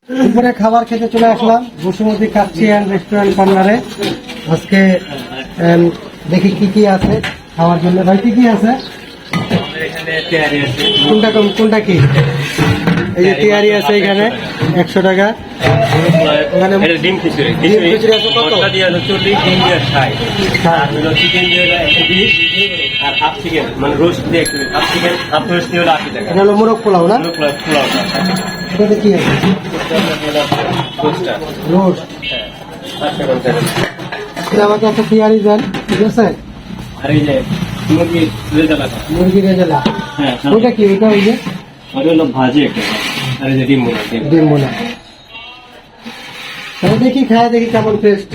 দুপুরে খাবার খেতে চলে আসলাম বসুমতী কাচ্চি অ্যান্ড রেস্টুরেন্ট কর্নারে। আজকে দেখি কি কি আছে খাওয়ার জন্য। ভাই কি কি আছে? কোনটা কি? এই যে তেয়ারি আছে এখানে 100 টাকা। ওখানে ডিম খিচুড়ি আছে কত? দিয়ে 40, ডিম দিয়ে 60, আর হলো চিকেন দিয়ে 120, আর হাফ চিকেন মানে রোস্ট দিয়ে হাফ চিকেন হাফ রোস্ট দিয়ে 80 টাকা। এটা হলো মোরগ পোলাও না? পোলাও এটাতে কি আছে? রোস্ট। আমাকে একটা তেয়ারি দেন, ঠিক আছে? আর এই যে মুরগি রেজালা। হ্যাঁ ওইটা কি? ওইটা ওই যে ওটা হলো ভাজি একটা, আর এই যে ডিম মোলা। ডিম বোনা। তাহলে দেখি খায়, দেখি কেমন টেস্ট।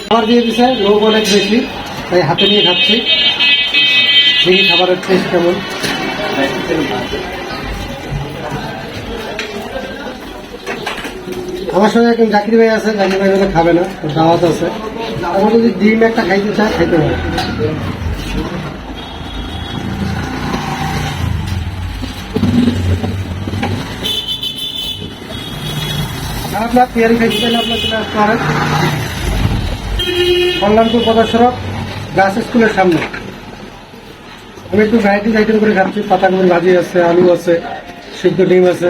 খাবার দিয়ে দিছে, লোক অনেক বেশি, তাই হাতে নিয়ে খাচ্ছি। দেখি খাবারের টেস্ট কেমন। আমার সঙ্গে একজন জাকির ভাই আছে, জাকির ভাই বলে খাবে না, ওর দাওয়াত আছে। আমার যদি ডিম একটা খাইতে চায় খাইতে হবে। আর আপনার তৈরি খাইতে চাইলে আপনার চলে আসতে পারেন কল্যাণপুর পদা সড়ক গাছ স্কুলের সামনে। আমি একটু ভ্যারাইটিস আইটেম করে খাচ্ছি। পাতাকপি ভাজি আছে, আলু আছে, সিদ্ধ ডিম আছে।